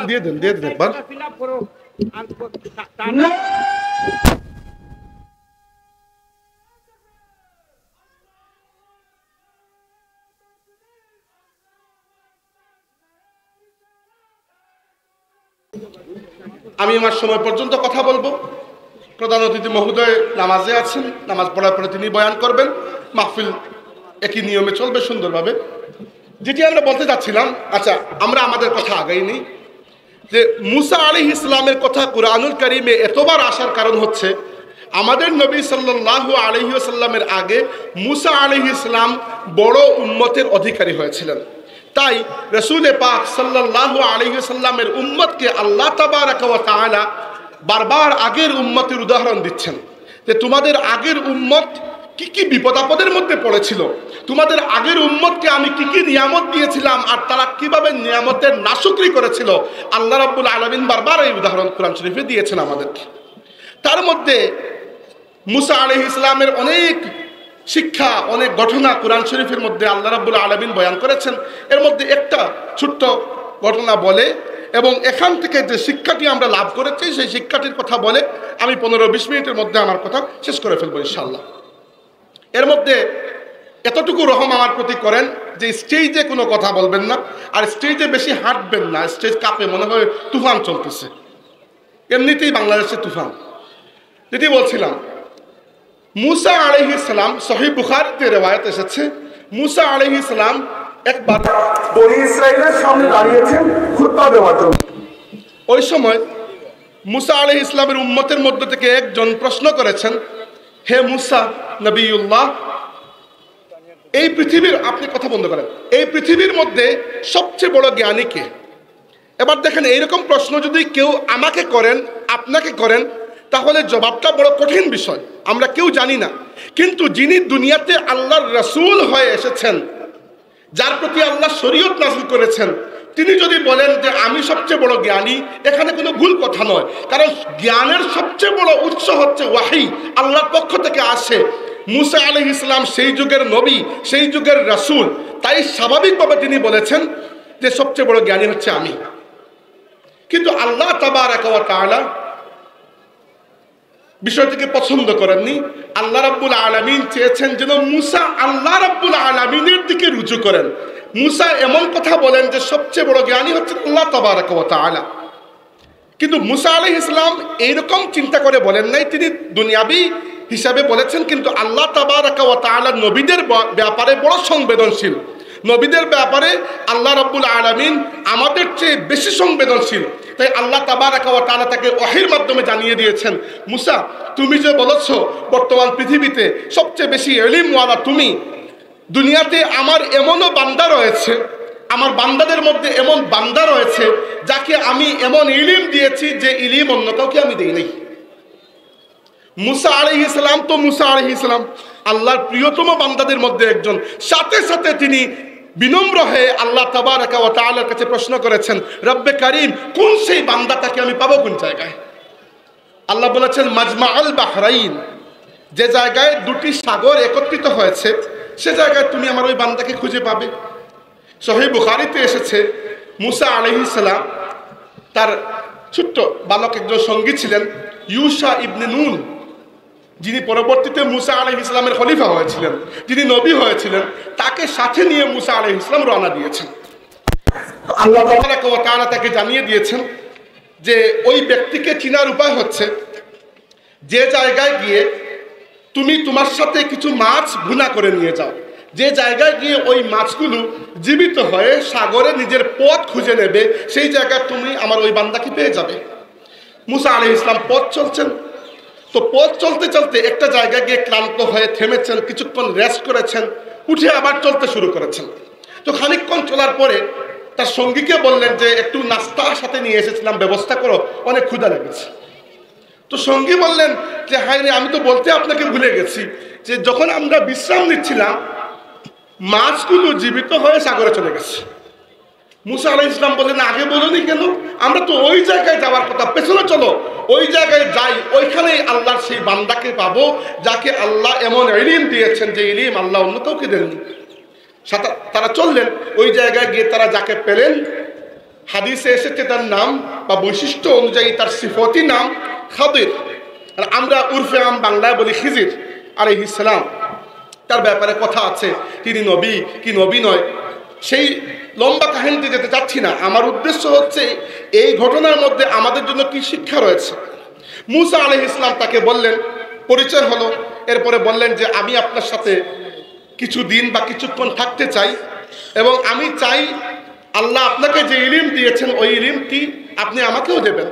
দিয়ে দেন একবার। আমি আমার সময় পর্যন্ত কথা বলবো। প্রধান অতিথি মহোদয় নামাজে আছেন, নামাজ পড়ার পরে তিনি বয়ান করবেন। মাহফিল একই নিয়মে চলবে সুন্দরভাবে। যেটি আমরা বলতে চাচ্ছিলাম, আচ্ছা আমরা আমাদের কথা আগাই নিই, যে মুসা আলাইহিস সালামের কথা কুরআনুল কারীমে এতবার আসার কারণ হচ্ছে আমাদের নবী সাল্লাল্লাহু আলাইহি ওয়াসাল্লামের আগে মুসা আলাইহিস সালাম বড় উম্মতের অধিকারী হয়েছিলেন। তাই রাসূল পাক সাল্লাল্লাহু আলাইহি ওয়াসাল্লামের উম্মতকে আল্লাহ তাবারাকা ওয়া তাআলা বারবার আগের উম্মতের উদাহরণ দিচ্ছেন, যে তোমাদের আগের উম্মত কি কি বিপদ আপদের মধ্যে পড়েছিল, তোমাদের আগের উম্মতকে আমি কি কি নিয়ামত দিয়েছিলাম আর তারা কিভাবে নিয়ামতের নাশুকরি করেছিল। আল্লাহ রাব্বুল আলামিন বারবার এই উদাহরণ কোরআন শরীফে দিয়েছেন আমাদেরকে। তার মধ্যে মুসা আলাইহিস সালামের অনেক শিক্ষা, অনেক ঘটনা কোরআন শরীফের মধ্যে আল্লাহ রাব্বুল আলামিন বয়ান করেছেন। এর মধ্যে একটা ছোট্ট ঘটনা বলে এবং এখান থেকে যে শিক্ষাটি আমরা লাভ করেছি সেই শিক্ষাটির কথা বলে আমি 15-20 মিনিটের মধ্যে আমার কথা শেষ করে ফেলবো ইনশাআল্লাহ। এর মধ্যে এতটুকু রহম আমার প্রতি করেন যে স্টেজে কোনো কথা বলবেন না, আর স্টেজে বেশি হাঁটবেন না, স্টেজ কাঁপে, মনে হয় তুফান চলতেছে। এমনিতেই বাংলাদেশে তুফান। যেটি বলছিলাম, মুসা আলাইহিস সালাম, সহিহ বুখারীতে রওয়ায়াত এসেছে, মুসা আলাইহিস সালাম একবার বনি ইসরাইলের সামনে দাঁড়িয়েছেন খুতবা দেওয়ার জন্য। ওই সময় মুসা আলাইহিস সালামের উম্মতের মধ্য থেকে একজন প্রশ্ন করেছেন, হে মুসা নবিউল্লাহ, এই পৃথিবীর, আপনি কথা বন্ধ করেন, এই পৃথিবীর মধ্যে সবচেয়ে বড় জ্ঞানী কে? এবার দেখেন, এইরকম প্রশ্ন যদি কেউ আমাকে করেন, আপনাকে করেন, তাহলে জবাবটা বড় কঠিন বিষয়, আমরা কেউ জানি না। কিন্তু যিনি দুনিয়াতে আল্লাহর রাসূল হয়ে এসেছেন, যার প্রতি আল্লাহ শরীয়ত নাযিল করেছেন, তিনি যদি বলেন যে আমি সবচেয়ে বড় জ্ঞানী, এখানে কোনো ভুল কথা নয়। কারণ জ্ঞানের সবচেয়ে বড় উৎস হচ্ছে ওয়াহী, আল্লাহর পক্ষ থেকে আসে। মুসা আলাইহিস সালাম সেই যুগের নবী, সেই যুগের রাসূল, তাই স্বাভাবিকভাবে তিনি বলেছেন যে সবচেয়ে বড় জ্ঞানী হচ্ছে আমি। কিন্তু আল্লাহ তাবারাকা ওয়া তাআলা বিষয়টিকে পছন্দ করেননি। আল্লাহ রাব্বুল আলামিন চেয়েছেন যেন মুসা আল্লাহ রাব্বুল আলামিনের দিকে রুজু করেন। মুসা এমন কথা বলেন যে সবচেয়ে বড় জ্ঞানী হচ্ছেন আল্লাহ তাবারাকা ওয়া তাআলা। কিন্তু মুসা আলাইহিস সালাম এইরকম চিন্তা করে বলেন নাই, তিনি দুনিয়াবি হিসাবে বলেছেন। কিন্তু আল্লাহ তাবারাকা ওয়া তাআলা নবীদের ব্যাপারে বড় সংবেদনশীল। নবীদের ব্যাপারে আল্লাহ রাব্বুল আলামিন আমাদের চেয়ে বেশি সংবেদনশীল। তাই আল্লাহ তাবারাকা ওয়া তাআলা তাকে ওহীর মাধ্যমে জানিয়ে দিয়েছেন, মুসা তুমি যে বলেছো বর্তমান পৃথিবীতে সবচেয়ে বেশি ইলমওয়ালা তুমি, দুনিয়াতে আমার এমনও বান্দা রয়েছে, আমার বান্দাদের মধ্যে এমন বান্দা রয়েছে যাকে আমি এমন ইলম দিয়েছি যে ইলম অন্য কাউকে আমি দেই নাই। মুসা আলাইহিস সালাম তো মুসা আলাইহিস সালাম আল্লাহর প্রিয়তম বান্দাদের মধ্যে একজন। সাথে সাথে তিনি বিনম্র হয়ে আল্লাহ তাবারাকা ওয়া তাআলার কাছে প্রশ্ন করেছেন, রব্বে কারীম কোন সেই বান্দাটাকে আমি পাবো কোন জায়গায়? আল্লাহ বলেছেন মাজমাউল বাহরাইন, যে জায়গায় দুটি সাগর একত্রিত হয়েছে সে জায়গায় তুমি আমার ওই বান্দাকে খুঁজে পাবে। সহিহ বুখারীতে এসেছে মুসা আলাইহিস সালাম তার ছোট্ট বালক একজন সঙ্গী ছিলেন ইউশা ইবনে নুন, যিনি পরবর্তীতে মুসা আলাইহিস সালামের খলিফা হয়েছিলেন, যিনি নবী হয়েছিলেন। তাকে সাথে নিয়ে মুসা আলাইহিস সালাম রওনা দিয়েছেন। আল্লাহ তাবারাকা ওয়া তাআলা তাকে জানিয়ে দিয়েছেন যে ওই ব্যক্তিকে চিনার উপায় হচ্ছে যে জায়গায় গিয়ে তুমি তোমার সাথে কিছু মাছ ভুনা করে নিয়ে যাও, যে জায়গায় গিয়ে ওই মাছগুলো জীবিত হয়ে সাগরে নিজের পথ খুঁজে নেবে, সেই জায়গায় তুমি আমার ওই বান্দাকে পেয়ে যাবে। মুসা আলাইহিস সালাম পথ চলছেন, তো পথ চলতে চলতে একটা জায়গায় গিয়ে ক্লান্ত হয়ে থেমেছেন, কিছুক্ষণ রেস্ট করেছেন, উঠে আবার চলতে শুরু করেছেন। তো খানিকক্ষণ চলার পরে তার সঙ্গীকে বললেন যে একটু নাস্তার সাথে নিয়ে এসেছিলাম, ব্যবস্থা করো, অনেক ক্ষুধা লেগেছে। তো সঙ্গী বললেন যে হায় রে, আমি তো বলতে আপনাকে ভুলে গেছি যে যখন আমরা বিশ্রাম নিচ্ছিলাম মাছগুলো জীবিত হয়ে সাগরে চলে গেছে। মুসা আলাইহিস সালাম বললেন আগে বলোনি কেন? আমরা তো ওই জায়গায় যাওয়ার কথা, পেছনে চলো, ওই জায়গায় যাই, ওইখানেই আল্লাহর সেই বান্দাকে পাবো যাকে আল্লাহ এমন ইলম দিয়েছেন যে ইলম আল্লাহ অন্য কাউকে দেননি। তারা চললেন, ওই জায়গায় গিয়ে তারা যাকে পেলেন, হাদিসে এসেছে তার নাম বা বৈশিষ্ট্য অনুযায়ী তার সিফতি নাম খাদির, আর আমরা উর্ফে আম বাংলায় বলি খিজির আলাইহিস সালাম। তার ব্যাপারে কথা আছে তিনি নবী কি নবী নয়, সেই লম্বা কাহিনীতে যেতে চাচ্ছি না। আমার উদ্দেশ্য হচ্ছে এই ঘটনার মধ্যে আমাদের জন্য কি শিক্ষা রয়েছে। মুসা আলাইহিস সালাম তাকে বললেন, পরিচয় হলো, এরপরে বললেন যে আমি আপনার সাথে কিছু দিন বা কিছুক্ষণ থাকতে চাই এবং আমি চাই আল্লাহ আপনাকে যে ইলম দিয়েছেন ওই ইলমটি আপনি আমাকেও দেবেন।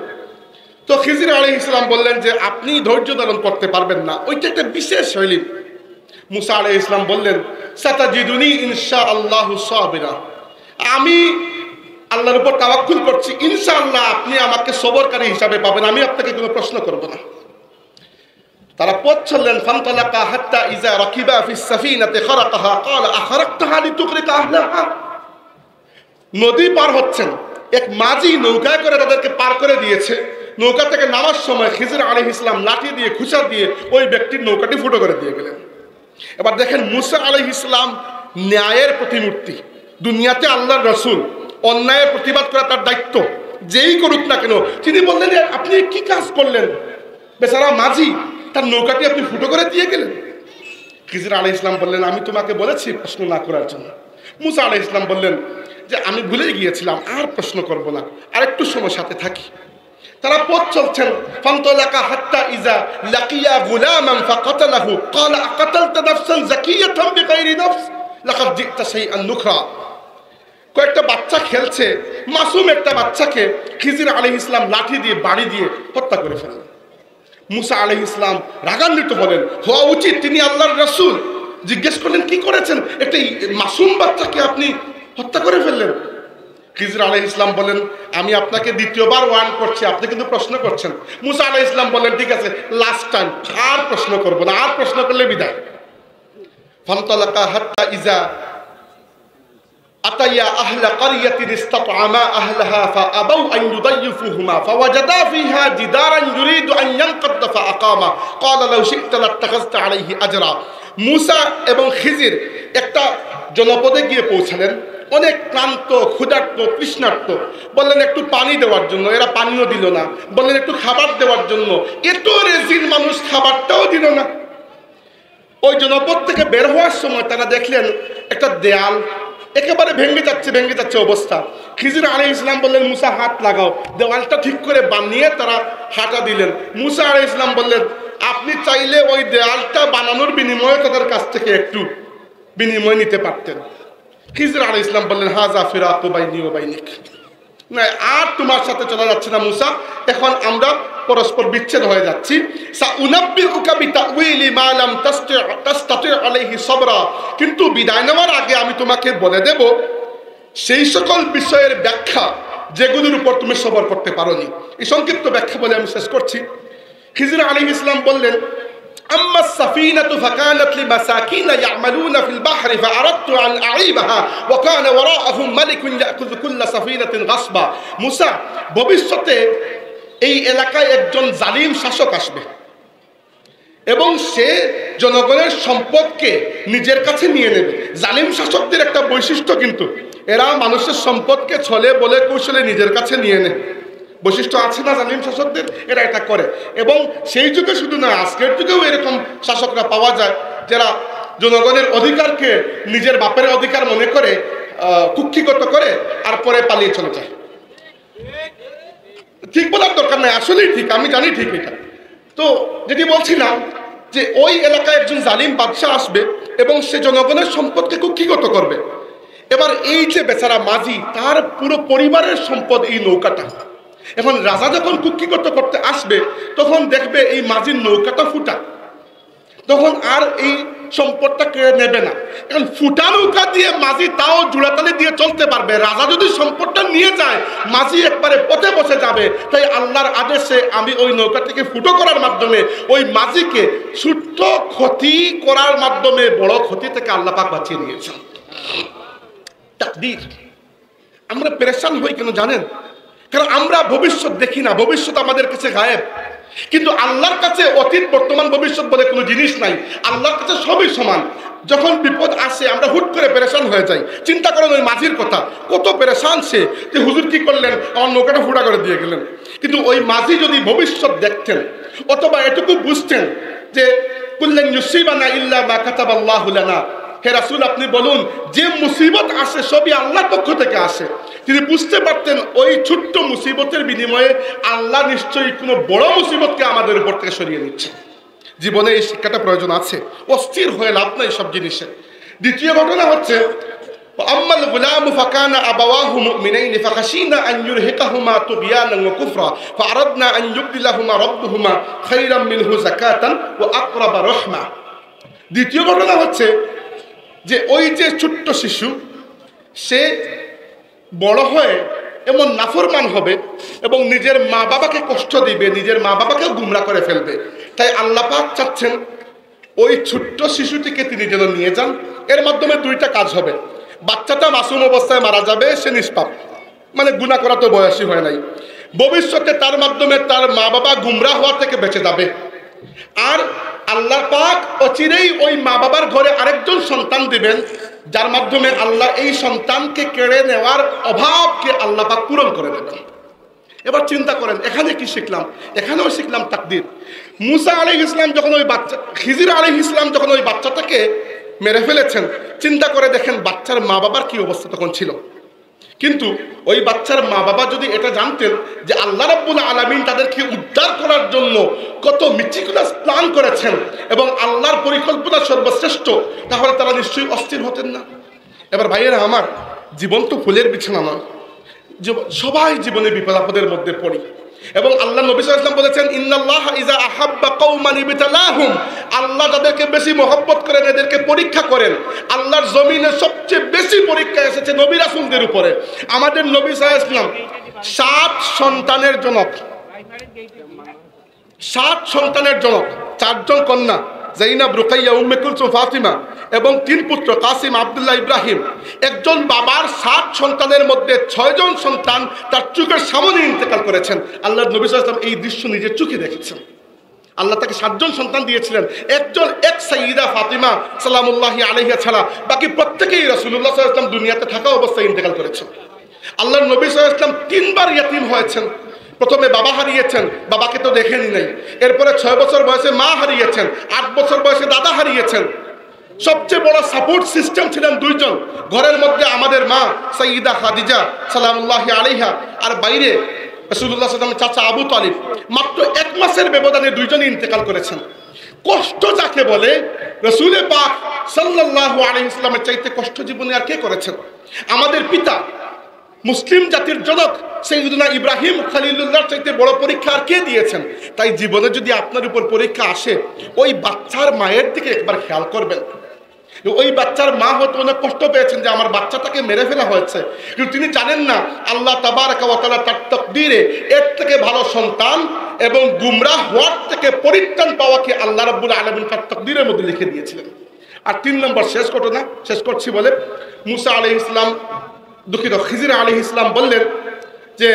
তো খিজির আলাইহিস সালাম বললেন যে আপনি ধৈর্য ধারণ করতে পারবেন না, ওইটা একটা বিশেষ ইলম। মুসা আলাইহিস সালাম বললেন সাতাজিদুনি ইনশাআল্লাহু সাবিরা, আমি আল্লাহর উপর তাওয়াক্কুল করছি, ইনশাআল্লাহ আপনি আমাকে সবরকারী হিসাবে পাবেন, আমি আপনাকে কোনো প্রশ্ন করব না। তারা পথ চললেন, ফানতালাকা হাত্তা ইজা রাকিবা ফিস সাফিনাতি খারাকাহা ক্বালা আখরাকতাহা লিতুগরিকা আহলাহা। নদী পার হচ্ছেন, এক মাঝি নৌকায় করে তাদেরকে পার করে দিয়েছে। নৌকা থেকে নামার সময় খিজির আলাইহিস সালাম লাঠি দিয়ে খুঁচা দিয়ে ওই ব্যক্তির নৌকাটি ফুটো করে দিয়ে গেলেন। এবার দেখেন মুসা আলাইহিস সালাম ন্যায়ের প্রতিমূর্তি, দুনিয়াতে আল্লাহর রাসূল, অন্যায়ের প্রতিবাদ করা তার দায়িত্ব, যেই করুক না কেন। তিনি বললেন আপনি কি কাজ করলেন, বেচারা মাঝি, তার নৌকাটি আপনি ফুটো করে দিয়ে গেলেন। খিজির আলাইহিস সালাম বললেন আমি তোমাকে বলেছি প্রশ্ন না করার জন্য। মুসা আলাইহিস সালাম বললেন যে আমি ভুলে গিয়েছিলাম, আর প্রশ্ন করব না, আর একটু সময় সাথে থাকি। তারা পথ চলছেন, ফানতালাকা হাত্তা ইজা লাকিয়া গুলামান ফাকাতালাহু ক্বালা আকাতালতা নাফসান যাকিয়াতান বিগাইরি নাফস লাকাদ জিতা শাইআন নুকরা। কয়েকটা বাচ্চা খেলছে, মাসুম একটা বাচ্চাকে খিজির আলাইহিস সালাম লাঠি দিয়ে বাড়ি দিয়ে হত্যা করে ফেললেন। মুসা আলাইহিস সালাম রাগান্বিত হলেন, হওয়া উচিত তিনি আল্লাহর রাসূল। জিজ্ঞেস করলেন কি করেছেন, একটা মাসুম বাচ্চাকে আপনি হত্যা করে ফেললেন। খিজির আলাইহিস সালাম বলেন আমি আপনাকে দ্বিতীয়বার ওয়ার্ন করছি, আপনি কিন্তু প্রশ্ন করছেন। মুসা আলাইহিস সালাম বলেন ঠিক আছে, লাস্ট টাইম, আর প্রশ্ন করব না, আর প্রশ্ন করলে বিদায়। ফানতালাকা হাত্তা ইজা আতাইয়া আহলা ক্বরিয়াতিন ইসতাতআমা আহলাহা ফাআবাউ আন ইউদাইফুহুমা ফাওয়াজাদা ফিহা জিদারান ইউরিদু আন ইয়ানকাদ্দা ফাআকামা ক্বালা লাউ শি'তা লাত্তাখাযতা আলাইহি আজরা। মুসা এবং খিজির একটা জনপদে গিয়ে পৌঁছালেন। অনেক ক্লান্ত, ক্ষুধার্ত, তৃষ্ণার্ত। বললেন একটু পানি দেওয়ার জন্য, এরা পানিও দিল না। বললেন একটু খাবার দেওয়ার জন্য, এত রেজিল মানুষ, খাবারটাও দিল না। ওই জনপদ থেকে বের হওয়ার সময় তারা দেখলেন একটা দেয়াল একেবারে ভেঙে যাচ্ছে অবস্থা। খিজির আলাইহিস সালাম বললেন, মুসা হাত লাগাও। দেওয়ালটা ঠিক করে বানিয়ে তারা হাঁটা দিলেন। মুসা আলাইহিস সালাম বললেন, আপনি চাইলে ওই দেওয়ালটা বানানোর বিনিময়ে তাদের কাছ থেকে একটু বিনিময় নিতে পারতেন। খিজির আলাইহিস সালাম বললেন, হাযা ফিরাকু বাইনি ওয়া বাইনিক, না আর তোমার সাথে চলা যাচ্ছে না মুসা, এখন আমরা পরস্পর বিচ্ছেদ হয়ে যাচ্ছি। সাউনাব্বিউকা বিতাউইলি মা লাম তাসতাতি আলাইহি সাবরা, কিন্তু বিদায় নেওয়ার আগে আমি তোমাকে বলে দেব সেই সকল বিষয়ের ব্যাখ্যা যেগুলোর উপর তুমি সবর করতে পারোনি। এই সংক্ষিপ্ত ব্যাখ্যা বলে আমি শেষ করছি। খিজির আলাইহিস সালাম বললেন, أما السفينة فكانت لمساكين يعملون في البحر فأردت أن أعيبها وكان وراءهم ملك يأخذ كل سفينة غصبا। মুসা, ভবিষ্যতে এই এলাকায় একজন জালিম শাসক আসবে এবং সে জনগণের সম্পদকে নিজের কাছে নিয়ে নেবে। জালিম শাসকদের একটা বৈশিষ্ট্য, কিন্তু এরা মানুষের সম্পদকে ছলে বলে কৌশলে নিজের কাছে নিয়ে নেয়। বৈশিষ্ট্য আছে না জালিম শাসকদের, এরা এটা করে। এবং সেই যুগে শুধু না, আজকের যুগেও এরকম শাসকরা পাওয়া যায় যারা জনগণের অধিকারকে নিজের বাপের অধিকার মনে করে কুক্ষিগত করে আর পরে পালিয়ে চলে যায়। ঠিক বলার দরকার নাই, আসলেই ঠিক, আমি জানি ঠিক এটা। তো যেটি বলছিলাম যে ওই এলাকায় একজন জালিম বাদশাহ আসবে এবং সে জনগণের সম্পদকে কুক্ষিগত করবে। এবার এই যে বেচারা মাঝি, তার পুরো পরিবারের সম্পদ এই নৌকাটা। এখন রাজা যখন কুক্ষিগত করতে আসবে তখন দেখবে এই মাঝির নৌকাটা ফুটা, তখন আর এই সম্পদটা কেড়ে নেবে না। এখন ফুটা নৌকা দিয়ে মাঝি তাও জোড়াতালি দিয়ে চলতে পারবে। রাজা যদি সম্পদটা নিয়ে যায়, মাঝি একবারে পথে বসে যাবে। তাই আল্লাহর আদেশে আমি ওই নৌকাটিকে ফুটো করার মাধ্যমে ওই মাঝিকে ছোট্ট ক্ষতি করার মাধ্যমে বড় ক্ষতি থেকে আল্লাহ পাক বাঁচিয়ে নিয়েছেন। তাকদীর। আমরা পেরেশান হই কেন জানেন? কারণ আমরা ভবিষ্যৎ দেখি না, ভবিষ্যৎ আমাদের কাছে গায়েব। কিন্তু আল্লাহর কাছে অতীত, বর্তমান, ভবিষ্যৎ বলে কোনো জিনিস নাই। আল্লাহর কাছে সবই সমান। যখন বিপদ আসে আমরা হুট করে পেরেশান হয়ে যাই। চিন্তা করেন ওই মাঝির কথা, কত পেরেশান সে, যে হুজুর কি করলেন, আমার নৌকাটা ফুটা করে দিয়ে গেলেন। কিন্তু ওই মাঝি যদি ভবিষ্যৎ দেখতেন অথবা এটুকু বুঝতেন যে কুল্লান ইউসিবানা ইল্লা মা কাতাবাল্লাহু লানা, হে রাসূল আপনি বলুন যে মুসিবত আসে সবই আল্লাহর পক্ষ থেকে আসে, তিনি বুঝতে পারতেন ওই ছোট্ট মুসিবতের বিনিময়ে আল্লাহ নিশ্চয়ই কোনো বড় মুসিবতকে আমাদের উপর থেকে সরিয়ে নিচ্ছে। জীবনে এই শিক্ষাটা প্রয়োজন আছে। অস্থির হয়ে লাভ নাই সব জিনিসে। দ্বিতীয় ঘটনা হচ্ছে, আম্মাল গুলামু ফাকানা আবাওয়াহু মুমিনাইন ফাখাশিনা আন ইউরহিকাহুমা তুগয়ানান ওয়া কুফরা ফাআরাদনা আন ইউবদিলাহুমা রাব্বুহুমা খায়রাম মিনহু যাকাতান ওয়া আকরাবা রাহমা। দ্বিতীয় ঘটনা হচ্ছে যে ওই যে ছোট্ট শিশু, সে বড় হয়ে এমন নাফরমান হবে এবং নিজের মা বাবাকে কষ্ট দিবে, নিজের মা বাবাকে গুমরা করে ফেলবে। তাই আল্লাহ পাক চাচ্ছেন ওই ছোট্ট শিশুটিকে তিনি যেন নিয়ে যান। এর মাধ্যমে দুইটা কাজ হবে। বাচ্চাটা মাসুম অবস্থায় মারা যাবে, সে নিষ্পাপ, মানে গুনাহ করা তো বয়সী হয় নাই। ভবিষ্যতে তার মাধ্যমে তার মা বাবা গুমরা হওয়া থেকে বেঁচে যাবে। আর আল্লাহ পাক অচিরেই ওই মা বাবার ঘরে আরেকজন সন্তান দিবেন, যার মাধ্যমে আল্লাহ এই সন্তানকে কেড়ে নেওয়ার অভাবকে আল্লাহ পাক পূরণ করে দেবেন। এবার চিন্তা করেন, এখানে কি শিখলাম? এখানেও শিখলাম তাকদীর। মুসা আলাইহিস সালাম যখন ওই বাচ্চা, খিজির আলাইহিস সালাম যখন ওই বাচ্চাটাকে মেরে ফেলেছেন, চিন্তা করে দেখেন বাচ্চার মা বাবার কি অবস্থা তখন ছিল। কিন্তু ওই বাচ্চার মা বাবা যদি এটা জানতেন যে আল্লাহ রাব্বুল আলামিন তাদেরকে উদ্ধার করার জন্য কত মিটিকুলাস প্ল্যান করেছেন এবং আল্লাহর পরিকল্পনা সর্বশ্রেষ্ঠ, তাহলে তারা নিশ্চয়ই অস্থির হতেন না। এবার ভাইয়েরা আমার, জীবন তো ফুলের বিছানা নয়। সবাই জীবনে বিপদ আপদের মধ্যে পড়ি এবং আল্লাহ নবী সাল্লাল্লাহু আলাইহি ওয়াসাল্লাম বলেছেন, ইন্নাল্লাহা ইযা আহাব্বা কওমান ইবতালাহুম, আল্লাহ যাদেরকে বেশি মহব্বত করেন এদেরকে পরীক্ষা করেন। আল্লাহর জমিনে সবচেয়ে বেশি পরীক্ষা এসেছে নবী রাসূলদের উপরে। আমাদের নবী সাল্লাল্লাহু আলাইহি ওয়াসাল্লাম 7 সন্তানের জনক, 7 সন্তানের জনক, 4 জন কন্যা জাইনাব, রুকাইয়া, উম্মে কুলসুম, ফাতিমা এবং 3 পুত্র কাসিম, আব্দুল্লাহ, ইব্রাহিম। একজন বাবার 7 সন্তানের মধ্যে 6 জন সন্তান তার চোখের সামনে ইন্তেকাল করেছেন। আল্লাহর নবী সাল্লাল্লাহু আলাইহি ওয়াসাল্লাম এই দৃশ্য নিজের চোখে দেখেছেন। আল্লাহ তাকে 7 জন সন্তান দিয়েছিলেন, এক সাইয়্যিদা ফাতিমা সালামুল্লাহি আলাইহা ছাড়া বাকি প্রত্যেকেই রাসূলুল্লাহ সাল্লাল্লাহু আলাইহি ওয়াসাল্লাম দুনিয়াতে থাকা অবস্থায় ইন্তেকাল করেছেন। আল্লাহর নবী সাল্লাল্লাহু আলাইহি ওয়াসাল্লাম 3 বার ইয়াতীম হয়েছেন। প্রথমে বাবা হারিয়েছেন, বাবাকে তো দেখেনি নাই। এরপরে 6 বছর বয়সে মা হারিয়েছেন, 8 বছর বয়সে দাদা হারিয়েছেন। সবচেয়ে বড় সাপোর্ট সিস্টেম ছিলেন 2 জন, ঘরের মধ্যে আমাদের মা সাইয়্যিদা খাদিজা সালামুল্লাহি আলাইহা, আর বাইরে রাসূলুল্লাহ সাল্লাল্লাহু আলাইহি ওয়াসাল্লামের চাচা আবু তালিব। মাত্র 1 মাসের ব্যবধানে 2 জনই ইন্তেকাল করেছেন। কষ্ট যাকে বলে রাসূল পাক সাল্লাল্লাহু আলাইহি ওয়াসাল্লামের চাইতে কষ্ট জীবনে আর কে করেছেন? আমাদের পিতা মুসলিম জাতির জনক সাইয়্যিদুনা ইব্রাহিম খলিলুল্লাহর চাইতে বড় পরীক্ষা আর কে দিয়েছেন? তাই জীবনে যদি আপনার উপর পরীক্ষা আসে, ওই বাচ্চার মায়ের দিকে একবার খেয়াল করবেন। ওই বাচ্চার মা হয়তো অনেক কষ্ট পেয়েছেন যে আমার বাচ্চাটাকে মেরে ফেলা হয়েছে, কিন্তু তিনি জানেন না আল্লাহ তাবারাকা ওয়া তাআলা তার তাকদীরে এর থেকে ভালো সন্তান এবং গুমরাহ হওয়ার থেকে পরিত্রাণ পাওয়াকে আল্লাহ রাব্বুল আলামিন তার তাকদীরের মধ্যে লিখে দিয়েছিলেন। আর 3 নম্বর শেষ ঘটনা শেষ করছি বলে, মুসা আলাইহিস সালাম খিজির আলাইহিস সালাম বললেন যে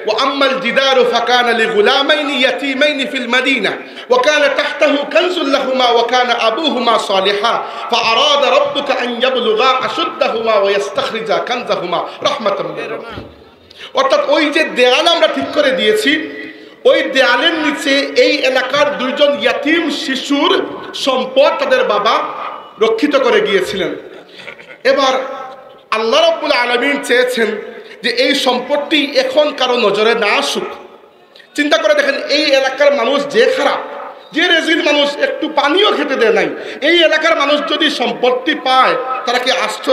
ওয়া আম্মাল জিদারু ফাকানা লিগুলামাইনি ইয়াতীমাইনি ফিল মাদিনা ওয়া কানা তাহতাহু কানজুল লাহুমা ওয়া কানা আবুহুমা সালিহা ফাআরাদা রাব্বুকা আন ইয়াবলুগা আশুদ্দাহুমা ওয়া ইস্তাখরিজা কানজাহুমা রাহমাতাম মির রাব্বিক। অর্থাৎ ওই যে দেয়াল আমরা ঠিক করে দিয়েছি, ওই দেয়ালের নিচে এই এলাকার 2 জন ইয়াতীম শিশুর সম্পদ তাদের বাবা রক্ষিত করে গিয়েছিলেন। এবার আল্লাহ রাব্বুল আলামিন চেয়েছেন যে এই সম্পত্তি এখন কারো নজরে না আসুক। চিন্তা করে দেখেন, এই এলাকার মানুষ যে খারাপ, যে রেজিল মানুষ, একটু পানিও খেতে দেয় নাই, এই এলাকার মানুষ যদি সম্পত্তি পায় তারা কি আস্থ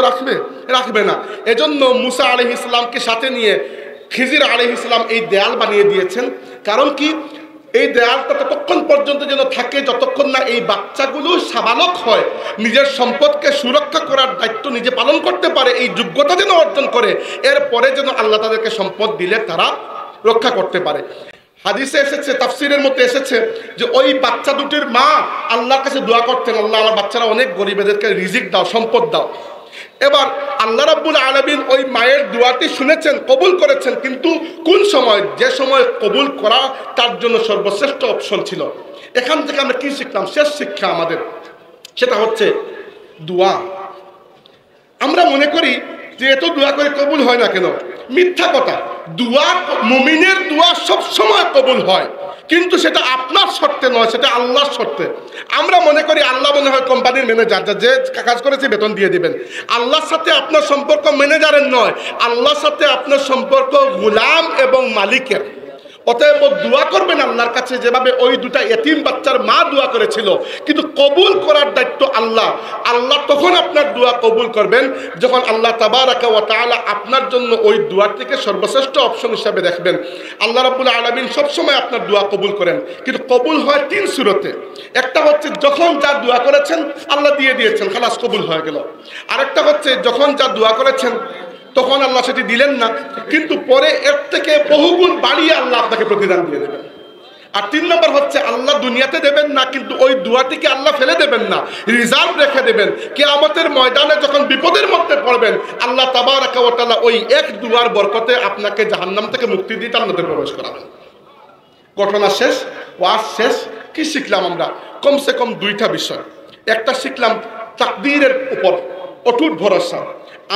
রাখবে না। এজন্য মুসা আলাইহিস সালামকে সাথে নিয়ে খিজির আলাইহিস সালাম এই দেয়াল বানিয়ে দিয়েছেন। কারণ কি, এই দেয়ালটা ততক্ষণ পর্যন্ত যেন থাকে যতক্ষণ না এই বাচ্চাগুলো সাবালক হয়, নিজের সম্পদকে সুরক্ষা করার দায়িত্ব নিজে পালন করতে পারে, এই যোগ্যতা যেন অর্জন করে, এরপরে যেন আল্লাহ তাদেরকে সম্পদ দিলে তারা রক্ষা করতে পারে। হাদিসে এসেছে, তাফসিরের মধ্যে এসেছে যে ওই বাচ্চা দুটির মা আল্লাহর কাছে দোয়া করতেন, আল্লাহ আমার বাচ্চারা অনেক গরিব, এদেরকে রিজিক দাও, সম্পদ দাও। এবার আল্লাহ রাব্বুল আলামিন ওই মায়ের দোয়াটি শুনেছেন, কবুল করেছেন, কিন্তু কোন সময়? যে সময় কবুল করা তার জন্য সর্বশ্রেষ্ঠ অপশন ছিল। এখান থেকে আমরা কি শিখলাম? শেষ শিক্ষা আমাদের সেটা হচ্ছে দোয়া। আমরা মনে করি যে এত দোয়া করে কবুল হয় না কেন? মিথ্যা কথা। দোয়া, মুমিনের দোয়া সব সময় কবুল হয়, কিন্তু সেটা আপনার শর্তে নয়, সেটা আল্লাহর শর্তে। আমরা মনে করি আল্লাহ মনে হয় কোম্পানির ম্যানেজার, যে কাজ করেছে বেতন দিয়ে দিবেন। আল্লাহর সাথে আপনার সম্পর্ক ম্যানেজারের নয়, আল্লাহর সাথে আপনার সম্পর্ক গোলাম এবং মালিকের। অতএব দোয়া করবেন আল্লাহর কাছে যেভাবে ওই 2টা এতিম বাচ্চার মা দোয়া করেছিল, কিন্তু কবুল করার দায়িত্ব আল্লাহ। আল্লাহ তখন আপনার দোয়া কবুল করবেন যখন আল্লাহ তাবারাকা ওয়া তাআলা আপনার জন্য ওই দোয়াটিকে সর্বশ্রেষ্ঠ অপশন হিসাবে দেখবেন। আল্লাহ রাব্বুল আলামিন সবসময় আপনার দোয়া কবুল করেন, কিন্তু কবুল হয় 3 সূরতে। একটা হচ্ছে যখন যা দোয়া করেছেন আল্লাহ দিয়ে দিয়েছেন, খালাস কবুল হয়ে গেল। আরেকটা হচ্ছে যখন যা দোয়া করেছেন তখন আল্লাহ সেটি দিলেন না, কিন্তু পরে এর থেকে বহুগুণ বাড়িয়ে আল্লাহ আপনাকে প্রতিদান দিয়ে দেবেন। আর 3 নম্বর হচ্ছে আল্লাহ দুনিয়াতে দেবেন না, কিন্তু ওই দোয়াটিকে আল্লাহ ফেলে দেবেন না, রিজার্ভ রেখে দেবেন। কিয়ামতের ময়দানে যখন বিপদের মধ্যে পড়বেন, আল্লাহ তাবারাকা ওয়া তাআলা ওই এক দোয়ার বরকতে আপনাকে জাহান্নাম থেকে মুক্তি দিয়ে জান্নাতে প্রবেশ করাবেন। ঘটনা শেষ, ওয়াজ শেষ। কি শিখলাম আমরা? কমসে কম 2টা বিষয়। একটা শিখলাম তাকদীরের উপর অটুট ভরসা।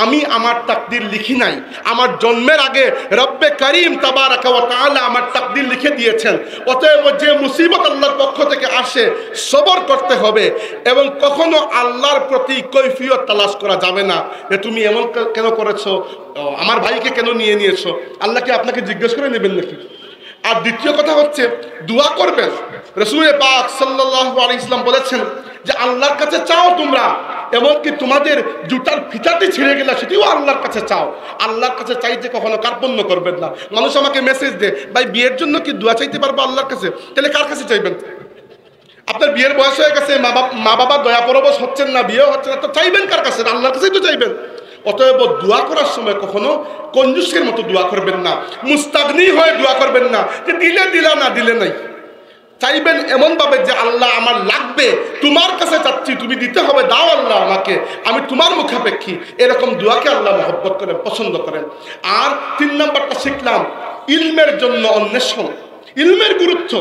আমি আমার তাকদীর লিখি নাই, আমার জন্মের আগে রব্বে করিম তাবারাকা ওয়া তাআলা আমার তাকদীর লিখে দিয়েছেন। অতএব যে মুসিবত আল্লাহর পক্ষ থেকে আসে সবর করতে হবে, এবং কখনো আল্লাহর প্রতি কৈফিয়ত তালাশ করা যাবে না যে তুমি এমন কেন করেছো, আমার ভাইকে কেন নিয়েছো। আল্লাহকে আপনাকে জিজ্ঞেস করে নেবেন নাকি? আর দ্বিতীয় কথা হচ্ছে দোয়া করবেন। রাসূল পাক সাল্লাল্লাহু আলাইহি ওয়াসাল্লাম বলেছেন যে আল্লাহর কাছে চাও তোমরা, এমনকি তোমাদের জুতার ফিতাটি ছিঁড়ে গেলে সেটিও আল্লাহর কাছে চাও। আল্লাহর কাছে চাইতে কখনো কার্পণ্য করবেন না। মানুষ আমাকে মেসেজ দেয়, ভাই বিয়ের জন্য কি দোয়া চাইতে পারবো আল্লাহর কাছে? তাহলে কার কাছে চাইবেন? আপনার বিয়ের বয়স হয়ে গেছে, মা বাবা দয়া পরবশ হচ্ছেন না, বিয়ে হচ্ছে না, তো চাইবেন কার কাছে? আল্লাহর কাছেই তো চাইবেন। অতএব দোয়া করার সময় কখনো কঞ্জুসের মতো দোয়া করবেন না, মুস্তাগনি হয়ে দোয়া করবেন না যে দিলে দিলা, না দিলে নাই। চাইবেন এমনভাবে যে আল্লাহ আমার লাগবে, তোমার কাছে চাচ্ছি, তুমি দিতে হবে, দাও আল্লাহ আমাকে, আমি তোমার মুখাপেক্ষী। এরকম দোয়াকে আল্লাহ মহব্বত করেন, পছন্দ করেন। আর 3 নম্বরটা শিখলাম ইলমের জন্য অন্বেষণ। ইলমের গুরুত্ব,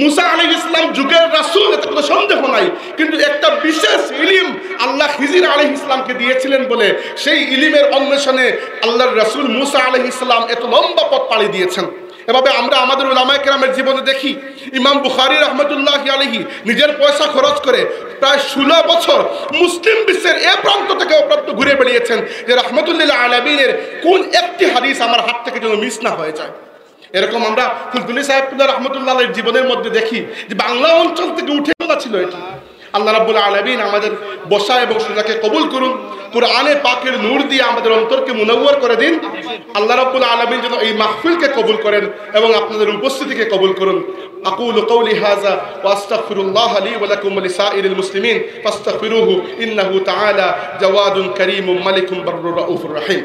মুসা আলাইহিস সালাম যুগের রাসূল, এতে কোনো সন্দেহ নাই, কিন্তু একটা বিশেষ ইলম আল্লাহ খিজির আলাইহিস সালামকে দিয়েছিলেন বলে সেই ইলমের অন্বেষণে আল্লাহর রাসূল মুসা আলাইহিস সালাম এত লম্বা পথ পাড়ি দিয়েছেন। এভাবে আমরা আমাদের উলামায়ে কেরামের জীবনে দেখি, ইমাম বুখারী রাহমাতুল্লাহি আলাইহি নিজের পয়সা খরচ করে প্রায় 16 বছর মুসলিম বিশ্বের এ প্রান্ত থেকে ও প্রান্ত ঘুরে বেরিয়েছেন যে রাহমাতুল্লিল আলামিনের কোন একটি হাদিস আমার হাত থেকে যেন মিস না হয়ে যায়। এরকম আমরা ফুলতুলি সাহেবুল্লাহ রাহমাতুল্লাহ আলাইহির জীবনের মধ্যে দেখি যে বাংলা অঞ্চল থেকে উঠে না ছিল এটি। আল্লাহ রাব্বুল আলামিন আমাদের বসা এবং শোনাকে কবুল করুন, কুরআনে পাকের নূর দিয়ে আমাদের অন্তরকে মুনাওয়ার করে দিন। আল্লাহ রাব্বুল আলামিন যেন এই মাহফিলকে কবুল করেন এবং আপনাদের উপস্থিতিকে কবুল করুন। আকুলু কওলি হাযা ওয়া আস্তাগফিরুল্লাহ লি ওয়া লাকুম ওয়া লিসাইরিল মুসলিমিন ফাস্তাগফিরুহু ইন্নাহু তাআলা জাওয়াদুন কারীমুম মালিকুম বাররুর রাউফুর রহিম।